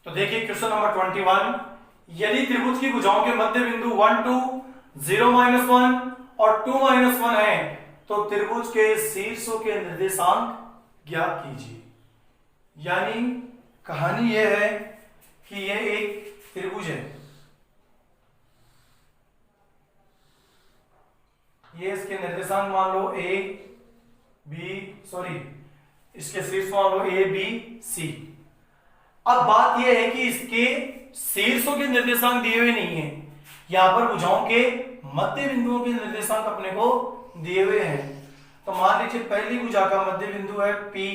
तो देखिए question number 21, यदि त्रिभुज की भुजाओं के मध्य बिंदु 1 2 0 -1 और 2 -1 है तो त्रिभुज के शीर्षों के निर्देशांक ज्ञात कीजिए। यानी कहानी यह है कि यह एक त्रिभुज है, ये इसके निर्देशांक मान लो इसके शीर्ष मान लो ए बी सी। अब बात यह है कि इसके शीर्षों के निर्देशांक दिए हुए नहीं है, यहां पर भुजाओं के मध्य बिंदुओं के निर्देशांक अपने को दिए हुए हैं। तो मान लीजिए पहली भुजा का मध्य बिंदु है P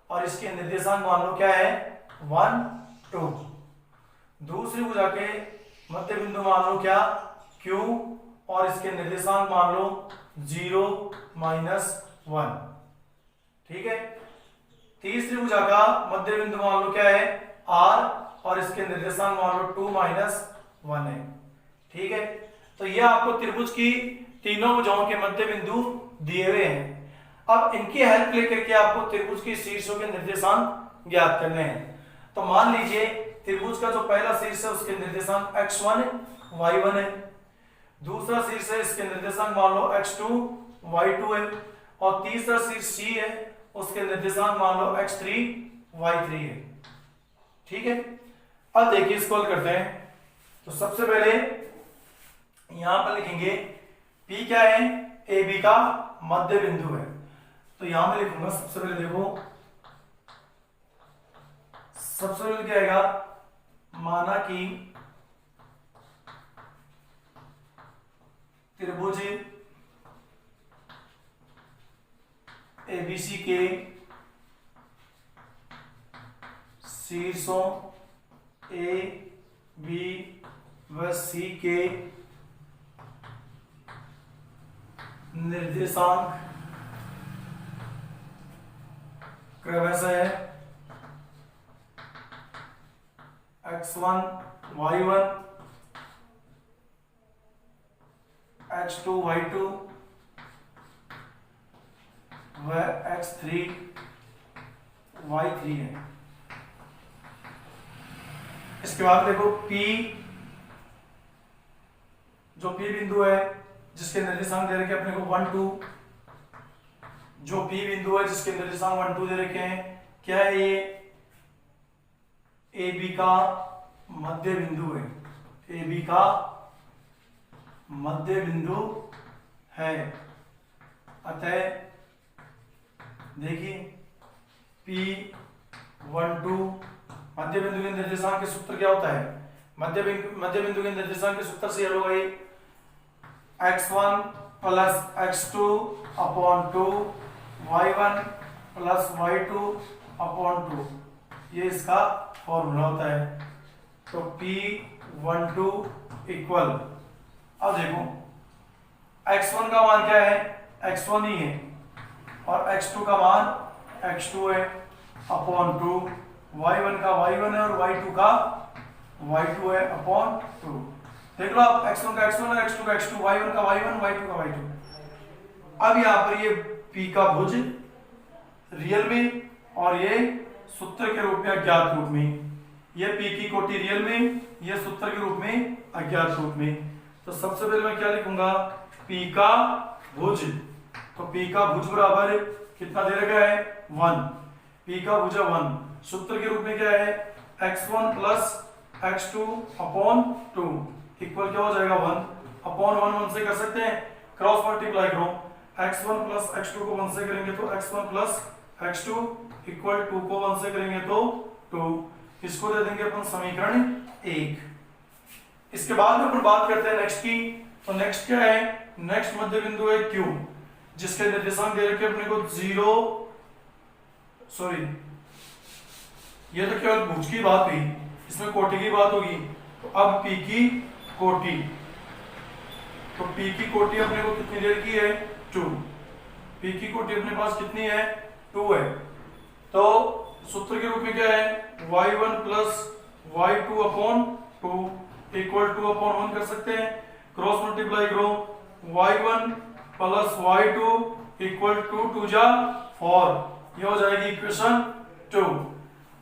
और इसके निर्देशांक मान लो क्या है 1 2। दूसरी भुजा के मध्य बिंदु मान लो क्या Q और इसके निर्देशांक मान लो 0 -1। ठीक है। तीसरी भुजा का मध्य बिंदु मान लो क्या है R और इसके निर्देशांक मान लो 2 -1 है। ठीक है। तो यह आपको त्रिभुज की तीनों भुजाओं के मध्य बिंदु दिए हुए हैं। अब इनकी हेल्प लेकर के आपको त्रिभुज की शीर्षों के निर्देशांक ज्ञात करने हैं। तो मान लीजिए त्रिभुज का जो पहला शीर्ष है उसके निर्देशांक x1 है, y1 है। दूसरा शीर्ष है, इसके निर्देशांक मान लो x2 y2 है। और तीसरा शीर्ष C है, उसके निर्देशांक मान लो x3 y3 है। ठीक है। अब देखिए इसको हल करते हैं। तो सबसे पहले यहां पर लिखेंगे P क्या है, AB का मध्य बिंदु है। तो यहां मैं लिखूंगा सबसे पहले, देखो सबसे पहले क्या आएगा, माना कि त्रिभुज ABC के शीर्षों A B व C के निर्देशांक क्रमशः है x1 y1 x2 y2 व x3 y3 है। इसके बाद देखो P, जो P बिंदु है जिसके निर्देशांक दे रखे अपने को 1 2, जो P बिंदु है जिसके निर्देशांक 1 2 दे रखे हैं, क्या है ये AB का मध्य बिंदु है, AB का मध्य बिंदु है। अतः देखिए P1 2 मध्य बिंदु के निर्देशांक के सूत्र क्या होता है, मध्य बिंदु के निर्देशांक के सूत्र से होगा ये x1 + x2 / 2 y1 + y2 / 2, ये इसका फॉर्मूला होता है। तो P1 2 इक्वल, अब देखो x1 का मान क्या है, x1 ही है, और x2 का मान x2 है अपॉन 2, y1 का y1 है और y2 का y2 है अपॉन 2। देख लो आप, x1 का x1 है, x2 का x2, y1 का y1, y2 का y2। अब यहाँ पर ये P का भुज रियल में और ये सूत्र के रूप में अज्ञात रूप में, ये P की कोटि रियल में, ये सूत्र के रूप में अज्ञात रूप में। तो सबसे पहले मैं क्या लिखूंगा, P का भुज। तो P का भुज बराबर कितना दे रखा है 1, P का भुजा 1, सूत्र के रूप में क्या है x1 + x2 / 2 इक्वल क्या हो जाएगा 1 अपॉन 1 से कर सकते हैं, क्रॉस मल्टीप्लाई करो, x1 + x2 को 1 से करेंगे तो x1 + x2 इक्वल 2 को 1 से करेंगे तो 2। इसको दे देंगे अपन समीकरण 1। इसके बाद में अपन बात करते हैं नेक्स्ट की। तो नेक्स्ट क्या है, नेक्स्ट मध्य बिंदु है Q जिसके निर्देशांक दे रखे अपने को 0, ये तो केवल भुज की बात हुई, इसमें कोटि की बात होगी। तो अब P की कोटि, तो P की कोटि अपने को कितनी देर की है 2, P की कोटि अपने पास कितनी है 2 है। तो सूत्र के रूप में क्या है y1 + y2 / 2 इक्वल 2 / 1 कर सकते हैं, क्रॉस मल्टीप्लाई करो, y1 + y2 इक्वल 2 2 जा 4, ये हो जाएगी इक्वेशन 2।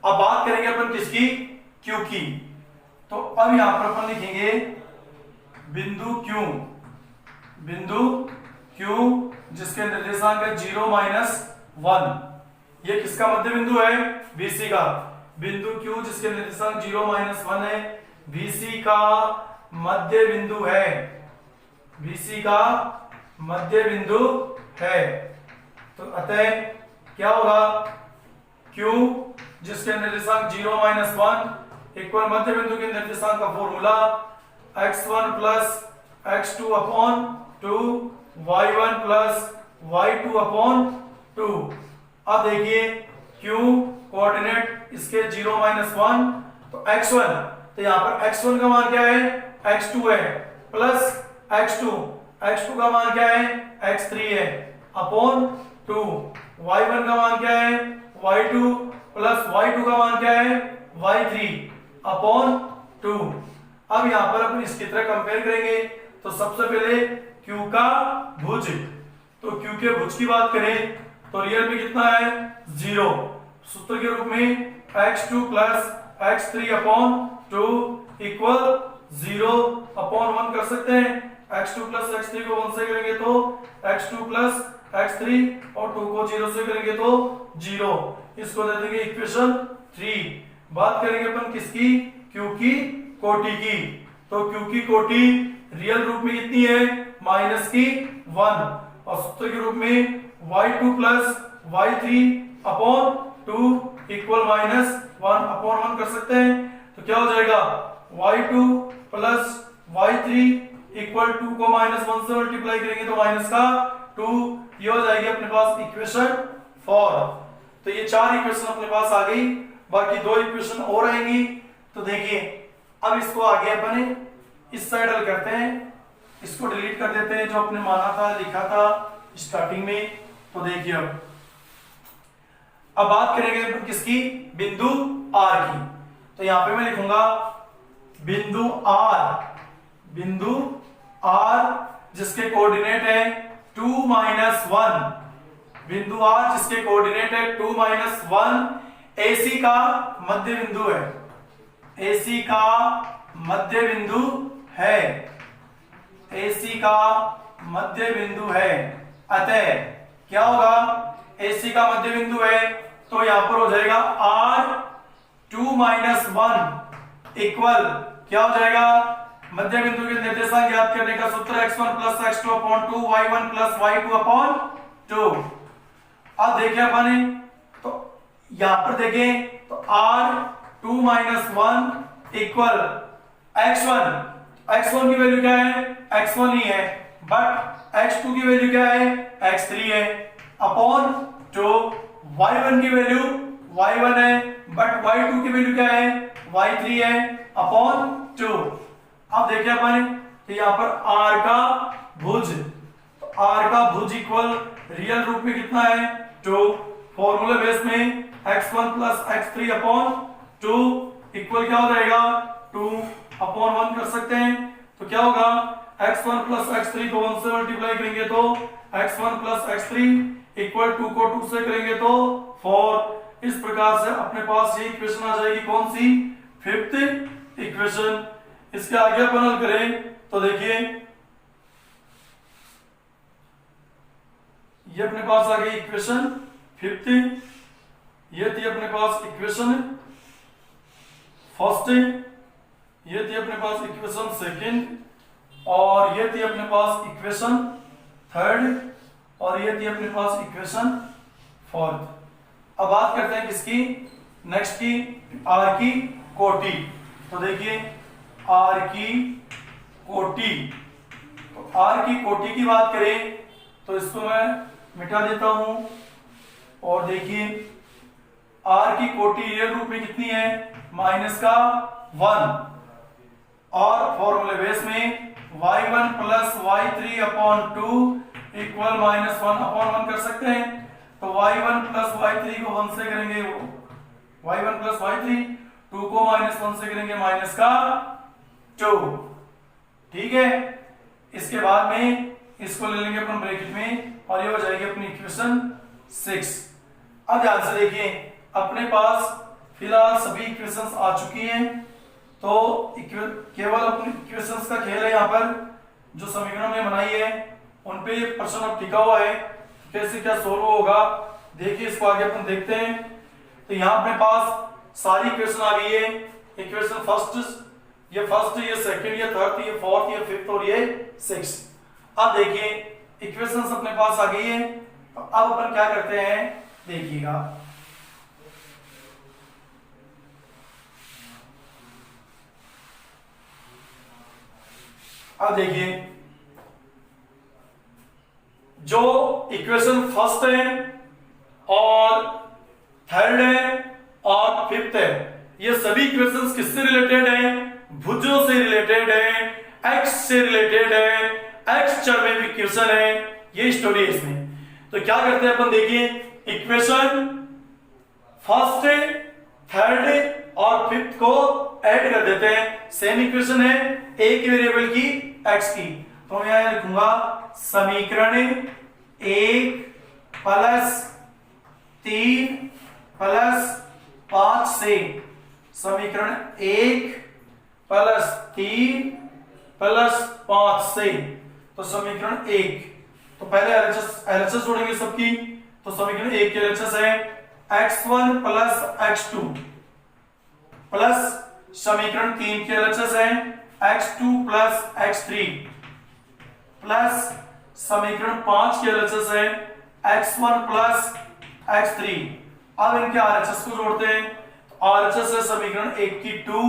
अब बात करेंगे अपन किसकी, Q की। तो अब यहां पर अपन लिखेंगे बिंदु Q जिसके निर्देशांक है 0 - 1। ये किसका मध्य बिंदु है? BC का। बिंदु Q जिसके निर्देशांक 0 - 1 है, BC का मध्य बिंदु है। BC का मध्य बिंदु है। तो अतः क्या होगा? Q जिसके निर्देशांक 0 - 1 इक्वल मध्य बिंदु के निर्देशांक का formula x1 + x2 upon 2 y1 + y2 upon 2। अब देखिए Q कोऑर्डिनेट इसके 0 - 1 तो x1, तो यहां पर x1 का मान क्या है? x2 है, प्लस x2 का मान क्या है? x3 है, अपॉन 2 y1 का मान क्या है? y2 प्लस y2 का मान क्या है? y3 upon 2। अब यहां पर अपन इसकी तरह कंपेयर करेंगे। तो सबसे पहले Q का भुज, तो Q के भुज की बात करें तो रियल में कितना है? 0। सूत्र के रूप में x2 plus x3 upon 2 equal 0 upon 1 कर सकते हैं। x2 प्लस x3 को 1 से करेंगे तो x2 प्लस x3 और 2 को 0 से करेंगे तो 0। इसको दे देंगे इक्वेशन 3। बात करेंगे अपन किसकी? Q की कोटि की। तो Q की कोटि रियल रूप में कितनी है? -1। और सूत्र के रूप में y2 plus y3 upon 2 equal -1 upon 1 कर सकते हैं। तो क्या हो जाएगा? y2 प्लस y3 इक्वल 2 को -1 से मल्टीप्लाई करेंगे तो माइनस का 2। ये हो जाएगी अपने पास इक्वेशन 4। तो ये 4 इक्वेशन अपने पास आ गई, बाकी 2 इक्वेशन और आएंगी। तो देखिए अब इसको आगे अपन इस साइड हल करते हैं, इसको डिलीट कर देते हैं जो अपने माना था, लिखा था स्टार्टिंग में। तो देखिए अब बात करेंगे अपन किसकी? बिंदु R की। तो यहां पे मैं लिखूंगा बिंदु R जिसके कोऑर्डिनेट है 2 - 1। बिंदु R जिसके कोऑर्डिनेट है 2 - 1 AC का मध्य बिंदु है। AC का मध्य बिंदु है। AC का मध्य बिंदु है। अतः क्या होगा? AC का मध्य बिंदु है तो यहां पर हो जाएगा R 2 - 1 इक्वल क्या हो जाएगा? मध्य बिंदु के निर्देशांक ज्ञात करने का सूत्र x1 + x2 upon 2 y1 + y2 upon 2। अब देखिए अपन तो यहां पर देखें तो R 2 - 1 इक्वल x1 की वैल्यू क्या है? x1 ही है, बट x2 की वैल्यू क्या है? x3 है, अपॉन 2 y1 की वैल्यू y1 है, बट y2 की वैल्यू क्या है? y3 है, अपॉन 2। अब देखिए अपन तो यहां पर R का भुज, तो R का भुज इक्वल रियल रूप में कितना है? 2। फॉर्मूले बेस में x1 + x3 अपॉन 2 इक्वल क्या हो जाएगा? 2 अपॉन 1 कर सकते हैं। तो क्या होगा? x1 + x3 को 1 से मल्टीप्लाई करेंगे तो x1 + x3 इक्वल 2 को 2 से करेंगे तो 4। इस प्रकार से अपने पास ये इक्वेशन आ जाएगी। कौन सी? 5th equation. इसके आगे अपन हल करें तो देखिए ये अपने पास आ गई इक्वेशन 5th। ये थी अपने पास इक्वेशन 1st, ये थी अपने पास इक्वेशन 2nd, और ये थी अपने पास इक्वेशन 3rd, और ये थी अपने पास इक्वेशन 4th। अब बात करते हैं किसकी? नेक्स्ट की R की कोटि। तो देखिए R की कोटि, तो R की कोटि की बात करें तो इसको मैं मिटा देता हूं। और देखिए R की कोटि रियल रूप में कितनी है? -1। और फॉर्मूले बेस में y1 + y3 अपॉन 2 इक्वल -1/1 कर सकते हैं। तो y1 + y3 को 1 से करेंगे y1 + y3, 2 को -1 से करेंगे -2। ठीक है। इसके बाद में इसको ले लेंगे अपन ब्रैकेट में और ये हो जाएगी अपनी इक्वेशन 6। अब ध्यान से देखिए अपने पास फिलहाल सभी इक्वेशंस आ चुकी हैं, तो केवल अपनी इक्वेशंस का खेल है। यहाँ पर जो समीकरण हमने बनाई है उन पे प्रश्न अब टिका हुआ है, कैसे क्या सोल्व होगा देखिए, इसको आगे अपन देखते हैं। तो यहाँ अपने पास सारी इक्वेशन आ गई है। इक्वेशन फर्स्ट, ये सेकंड, ये थर्ड, ये फोर्थ, ये फिफ्थ और ये सिक्स्थ। अब देखिए इक्वेशंस अपने पास आ गई है। अब अपन क्या करते हैं देखिएगा। अब देखिए जो इक्वेशन फर्स्ट है और थर्ड है और फिफ्थ है, ये सभी इक्वेशंस किससे रिलेटेड है? भुजों से रिलेटेड है, एक्स से रिलेटेड है, एक्स चरम इक्वेशन है, ये स्टोरी है इसमें। तो क्या करते हैं अपन देखिए, इक्वेशन फर्स्ट, थर्ड और फिफ्थ को ऐड कर देते हैं। सेम इक्वेशन है एक वेरिएबल की एक्स की, तो मैं यहां लिखूंगा समीकरण 1 प्लस 3 प्लस 5 से, समीकरण 1 प्लस 3 प्लस 5 से, तो समीकरण 1, तो पहले एलएचएस जोड़ेंगे सबकी। तो समीकरण 1 की एलएचएस है x1 प्लस x2 प्लस समीकरण 3 की एलएचएस है x2 प्लस x3 प्लस समीकरण 5 की एलएचएस है x1 प्लस x3। अब इनके आरएचएस को जोड़ते हैं, तो आरएचएस है समीकरण 1 की 2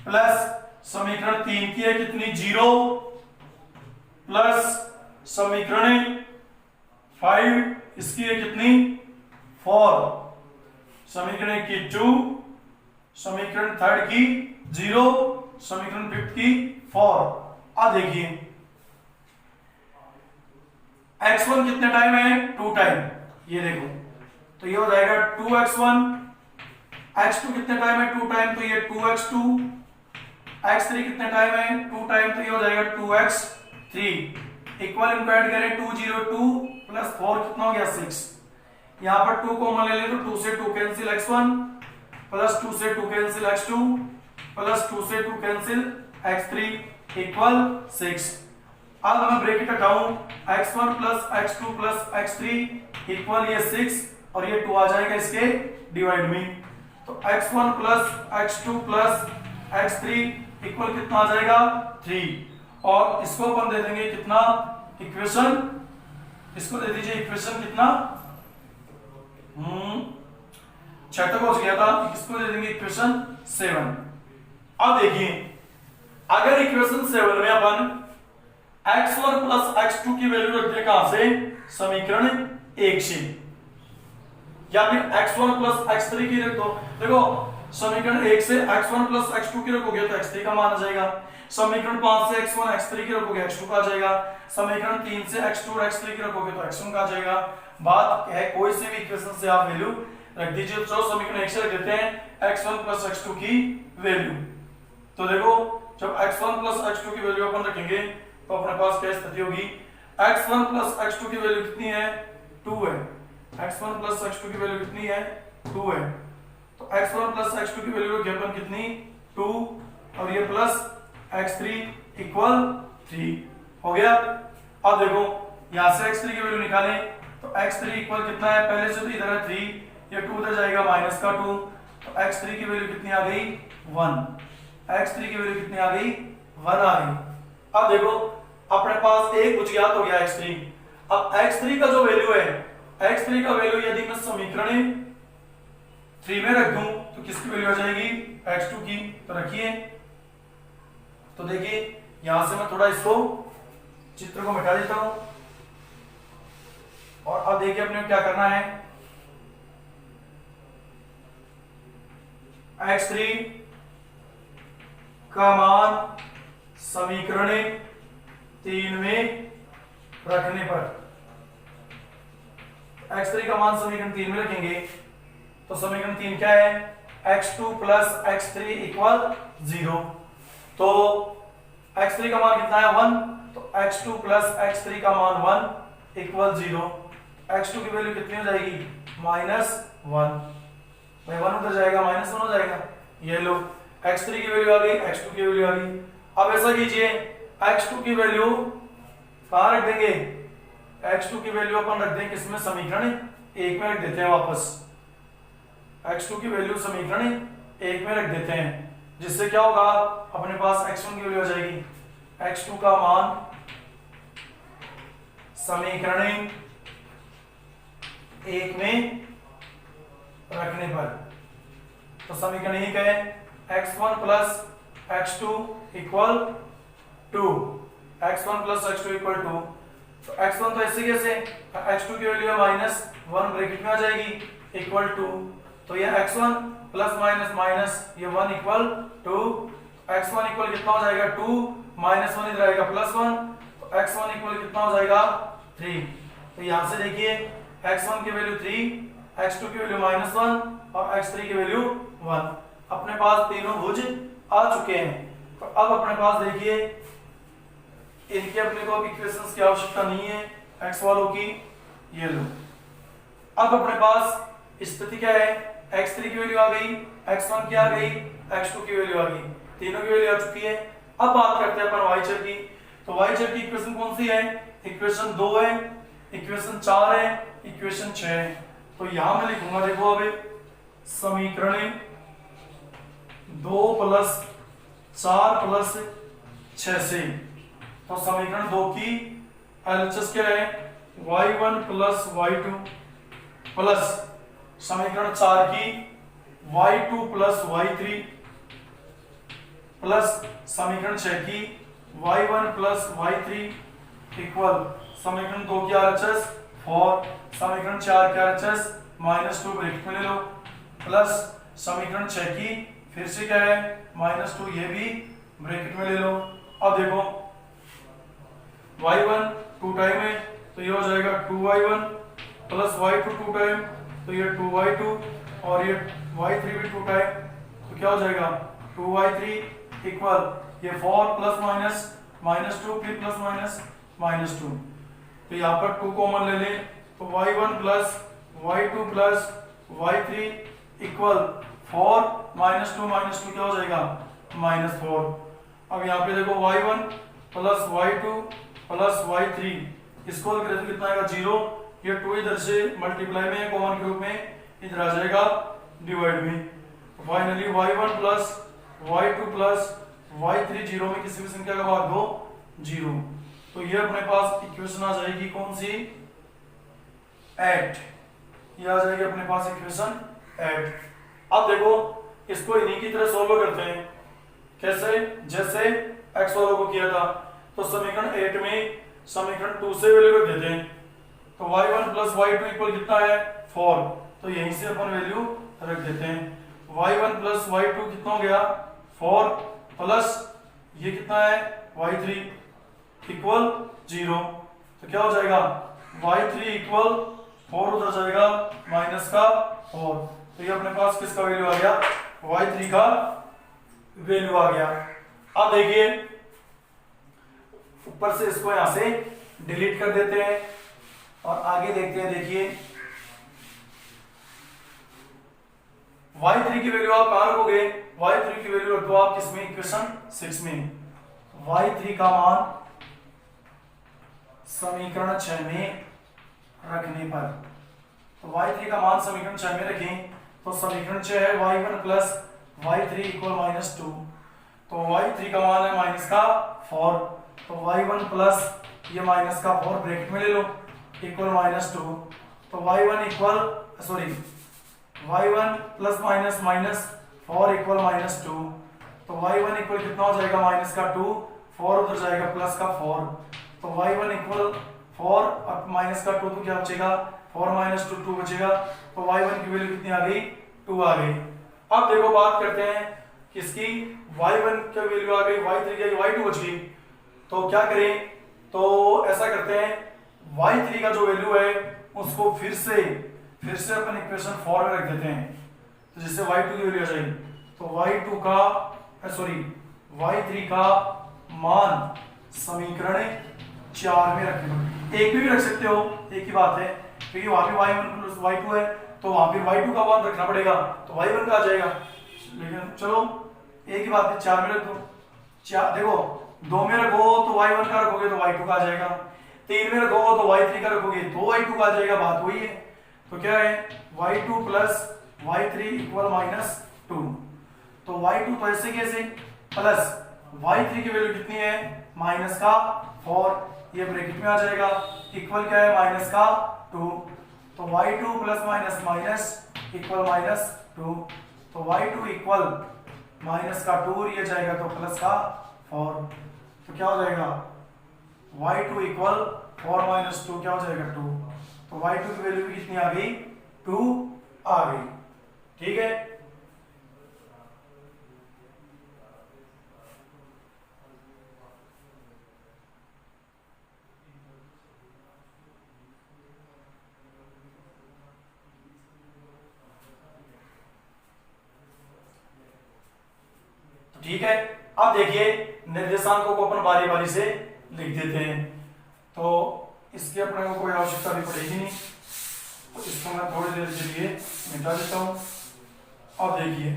प्लस समीकरण 3 की है कितनी 0 प्लस समीकरण 5 इसकी है कितनी 4, समीकरण 1 की 2, समीकरण 3 की 0, समीकरण 5 की 4। अब देखिए x1 कितने टाइम है 2 टाइम, ये देखो, तो ये हो जाएगा 2x1, x2 कितने टाइम है 2 टाइम, तो ये 2x2, x3 कितने टाइम है 2 टाइम, तो ये हो जाएगा 2x3। इक्वल इनको ऐड करें 2 0 2 प्लस 4 कितना हो गया 6। यहां पर 2 कॉमन ले लें तो 2 से 2 कैंसिल x1 प्लस 2 से 2 कैंसिल x2 प्लस 2 से 2 कैंसिल x3 इक्वल 6। अब मैं ब्रैकेट हटाऊं x1 plus x2 plus x3 equal ये 6 और ये 2 आ जाएगा इसके डिवाइड में, तो x1 plus x2 plus x3 equal कितना आ जाएगा 3, और इसको अपन दे देंगे कितना इक्वेशन, इसको दे दीजिए इक्वेशन कितना 6 तक पहुंच गया था, इसको दे देंगे इक्वेशन 7। अब देखिए अगर इक्वेशन 7 में अपन x1 प्लस x2 की वैल्यू रख दें कहां से, समीकरण 1 से, या फिर x1 प्लस x3 की रख दो। देखो समीकरण 1 से x1 प्लस x2 की रखोगे तो x3 का मान आ जाएगा, समीकरण 5 से x1 x3 की रखोगे x2 का आ जाएगा, समीकरण 3 से x2 और x3 की रखोगे तो x1 का आ जाएगा। बात है कोई से भी इक्वेशन से आप वैल्यू रख दीजिए। तो समीकरण 1 से रख देते हैं x1 प्लस x2 की वैल्यू, तो देखो जब x1 प्लस x2 की वैल्यू अपन रखेंगे तो अपने पास क्या स्थिति होगी, x1 प्लस x2 की वैल्यू कितनी है 2 है, x1 प्लस x2 की वैल्यू कितनी है 2 है, तो x1 प्लस x2 की वैल्यू रखी अपन कितनी 2 और ये प्लस x3 इक्वल 3 हो गया। अब देखो यहां से x3 की वैल्यू निकालें तो x3 इक्वल कितना है, पहले से तो इधर है 3, ये 2 उधर जाएगा माइनस का 2, तो x3 की वैल्यू कितनी आ गई 1, x3 की वैल्यू कितनी आ गई 1 आ गई। अब देखो अपने पास एक कुछ ज्ञात हो गया x3। अब x3 का जो वैल्यू है, x3 का वैल्यू यदि मैं समीकरण 3 में रख दूं तो किसकी वैल्यू आ जाएगी x2 की, तो रखिए। तो देखिए यहां से मैं थोड़ा इसको चित्र को मिटा देता हूं, और अब देखिए अपने क्या करना है, x3 का मान समीकरण 3 में रखने पर, x3 का मान समीकरण 3 में रखेंगे तो समीकरण 3 क्या है, x2 प्लस x3 इक्वल 0, तो x3 का मान कितना है 1, तो x2 प्लस x3 का मान 1 इक्वल 0, x2 की वैल्यू कितनी हो जाएगी -1, भाई 1 उधर जाएगा, -1 हो जाएगा। ये लो x3 की वैल्यू आ गई, x2 की वैल्यू आ गई। अब ऐसा कीजिए, x2 की वैल्यू कहाँ रख देंगे, x2 की वैल्यू अपन रख देंगे किसमें, समीकरण 1 में रख देते हैं वापस। x2 की वैल्यू समीकरण 1 में रख देते हैं, जिससे क्या होगा, अपने पास x1 की वैल्यू आ जाएगी, x2 का मान समीकरण 1 में रखने पर, तो समीकरण यही है, x1 plus x2 equal 2, x1 plus x2 equal 2। तो x1 तो ऐसे कैसे, x2 की वैल्यू -1 ब्रैकेट में आ जाएगी इक्वल 2, तो ये x1 प्लस माइनस माइनस ये 1 इक्वल 2, x1 इक्वल कितना हो जाएगा 2, -1 इधर आएगा +1, तो x1 इक्वल कितना हो जाएगा 3। तो यहां से देखिए x1 की वैल्यू 3, x2 की वैल्यू -1 और x3 की वैल्यू 1। अपने पास तीनों भुज आ चुके हैं। तो अब अपने पास देखिए इनके अपने को इक्वेशंस की आवश्यकता नहीं है x वालों की, ये लो। अब अपने पास स्थिति क्या है, x3 की वैल्यू आ गई, x1 की आ गई, x2 की वैल्यू आ गई, तीनों की वैल्यू आ चुकी है। अब बात करते हैं अपन y चर की। तो y चर की इक्वेशन कौन सी है, इक्वेशन 2 है, इक्वेशन 4 है, इक्वेशन 6 है। तो यहां मैं लिखूंगा, देखो अब समीकरण 2 प्लस 4 प्लस 6 से, तो समीकरण 2 की एलएचएस क्या है, y1 प्लस y2 प्लस समीकरण 4 की y2 प्लस y3 प्लस समीकरण 6 की y1 प्लस y3 इक्वल समीकरण 2 की आरएचएस 4, समीकरण 4 की आरएचएस -2 ब्रैकेट में ले लो, प्लस समीकरण 6 की फिर से क्या है -2, ये भी ब्रैकेट में ले लो। अब देखो y1 2 टाइम है तो ये हो जाएगा 2y1 प्लस y2 2 टाइम तो ये 2y2 और ये y3 भी 2 टाइम, तो क्या हो जाएगा 2y3 इक्वल ये 4 प्लस माइनस -2 फिर प्लस माइनस -2, तो यहाँ पर 2 कॉमन ले लें तो y1 plus y2 plus y3 equal 4 -2 क्या हो जाएगा -4। अब यहाँ पे देखो y1 plus y2 plus y3 इसको करें तो कितना आएगा 0, ये 2 इधर से मल्टीप्लाई में कॉमन के रूप में इधर आ जाएगा डिवाइड में, finally y1 plus y2 plus y3 0 में किसी भी संख्या का भाग दो 0, तो ये अपने पास इक्वेशन आ जाएगी कौन सी 8, ये आ जाएगी अपने पास इक्वेशन 8। अब देखो इसको इन्हीं की तरह सॉल्व करते हैं, कैसे, जैसे x वालों को किया था। तो समीकरण 8 में समीकरण 2 से वैल्यू रख देते हैं, तो y1 प्लस y2 इक्वल कितना है 4, तो यहीं से अपन वैल्यू रख देते हैं। y1 प्लस y2 कितना हो गया 4 प्लस ये कितना है y3 इक्वल 0, तो क्या हो जाएगा y3 इक्वल 4 उधर जाएगा माइनस का 4, तो ये अपने पास किसका वैल्यू आ गया y3 का वैल्यू आ गया। अब देखिए ऊपर से इसको यहां से डिलीट कर देते हैं और आगे देखते हैं। देखिए y3 की वैल्यू आप कहां रखोगे, y3 की वैल्यू रख दो आप किसमें इक्वेशन 6 में, y3 का मान समीकरण 6 में रखने पर, तो y3 का मान समीकरण 6 में रखें तो समीकरण 6 है y1 प्लस y3 इक्वल -2, तो y3 का मान है माइनस का 4, तो y1 प्लस ये माइनस का 4 ब्रैकेट में ले लो इक्वल -2, तो y1 equal sorry y1 plus minus minus 4 equal -2, तो y1 इक्वल कितना हो जाएगा माइनस का 2, 4 उधर जाएगा प्लस का 4, तो y1 इक्वल 4 अब माइनस का 2 तो क्या बचेगा 4 - 2 2 बचेगा, तो y1 की वैल्यू कितनी आ गई 2 आ गई। अब देखो बात करते हैं किसकी, y1 की वैल्यू आ गई, y3 की y2 बच गई, तो क्या करें, तो ऐसा करते हैं y3 का जो वैल्यू है उसको फिर से अपन इक्वेशन 4 में रख देते हैं, तो जिससे y2 की वैल्यू आ जाएगी, तो y2 का सॉरी y3 का मान समीकरण 4 में रखें, एक भी रख सकते हो, एक ही बात है, क्योंकि वहां पे y1 प्लस y2 है तो वहां फिर y2 का 1 रखना पड़ेगा, तो y1 का आ जाएगा। लेकिन चलो एक ही बात है, 4 में रख दो, 4 देखो 2 में रखो तो y1 का रखोगे तो y2 का आ जाएगा, 3 में रखो तो y3 का रखोगे तो y2 का आ जाएगा, बात वही है। तो क्या है y2 प्लस y3 इक्वल -2। तो y2 तो ऐसे कैसे प्लस y3 की वैल्यू कितनी है -4, ये ब्रैकेट में आ जाएगा, इक्वल क्या है -2। तो y2 plus minus minus equal -2, तो y2 इक्वल -2 ये जाएगा तो +4, तो क्या हो जाएगा y2 इक्वल 4 - 2 क्या हो जाएगा 2। तो y2 की वैल्यू भी कितनी आ गई 2 आ गई। ठीक है, ठीक है। अब देखिए निर्देशांकों को अपन बारी बारी से लिख देते हैं, तो इसकी अपने को कोई आवश्यकता भी पड़ेगी नहीं, तो इसको मैं थोड़ी देर के लिए मिटा देता हूं। अब देखिए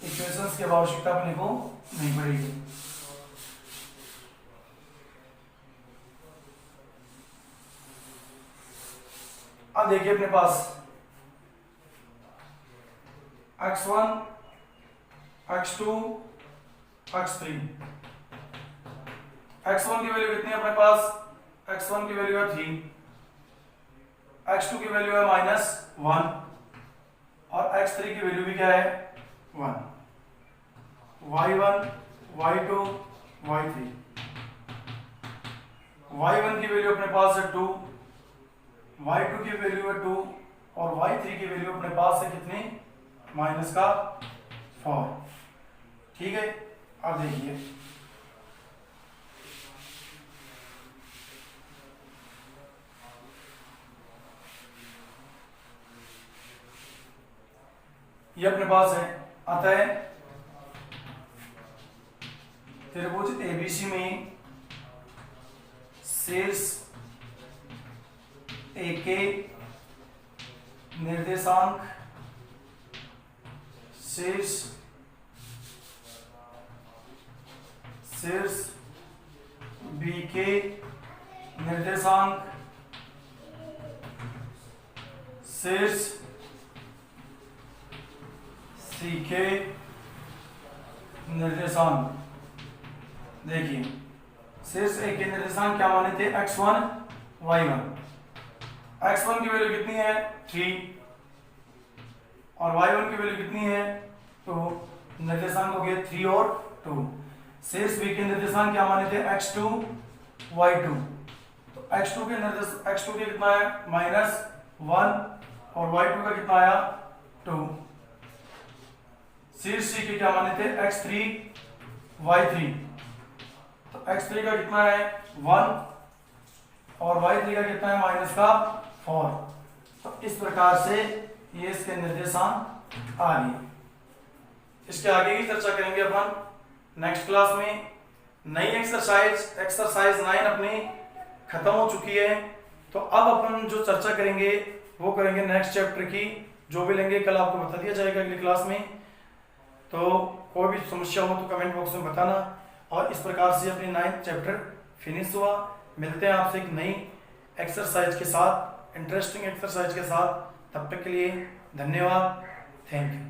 इक्वेशंस की आवश्यकता अपने को नहीं पड़ेगी। अब देखिए अपने पास x1 x2 x3, x1 की वैल्यू कितनी है अपने पास, x1 की वैल्यू है 3, x2 की वैल्यू है -1 और x3 की वैल्यू भी क्या है 1, y1 y2 y3, y1 की वैल्यू अपने पास है 2, y2 की वैल्यू है 2 और y3 की वैल्यू अपने पास है कितनी -4। ठीक है, अब देखिए ये अपने पास है, आता है त्रिभुज एबीसी में शीर्ष ए के निर्देशांक शीर्ष बी के निर्देशांक शीर्ष सी के निर्देशांक। देखिए शीर्ष ए के निर्देशांक क्या माने थे x1 y1, x1 की वैल्यू कितनी है 3 और y1 की वैल्यू कितनी है, तो निर्देशांक हो गए 3 और 2। शीर्ष बी के निर्देशांक क्या माने थे x2 y2, तो x2 के कितना है -1 और y2 का कितना आया 2। शीर्ष सी के क्या माने थे x3 y3, तो x3 का कितना है 1 और y3 का कितना है -4। तो इस प्रकार से ये इसके निर्देशांक आ गए। इसके आगे की चर्चा करेंगे अपन नेक्स्ट क्लास में। नई एक्सरसाइज 9 अपनी खत्म हो चुकी है, तो अब अपन जो चर्चा करेंगे वो करेंगे नेक्स्ट चैप्टर की, जो भी लेंगे कल आपको बता दिया जाएगा अगली क्लास में। तो कोई भी समस्या हो तो कमेंट बॉक्स में बताना। और इस प्रकार से अपनी 9th चैप्टर फिनिश हुआ। मिलते हैं आपसे एक नई एक्सरसाइज के साथ, इंटरेस्टिंग एक्सरसाइज के साथ। तब तक के लिए धन्यवाद, thank you.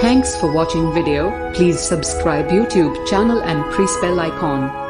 Thanks for watching video. Please subscribe YouTube channel and press bell icon.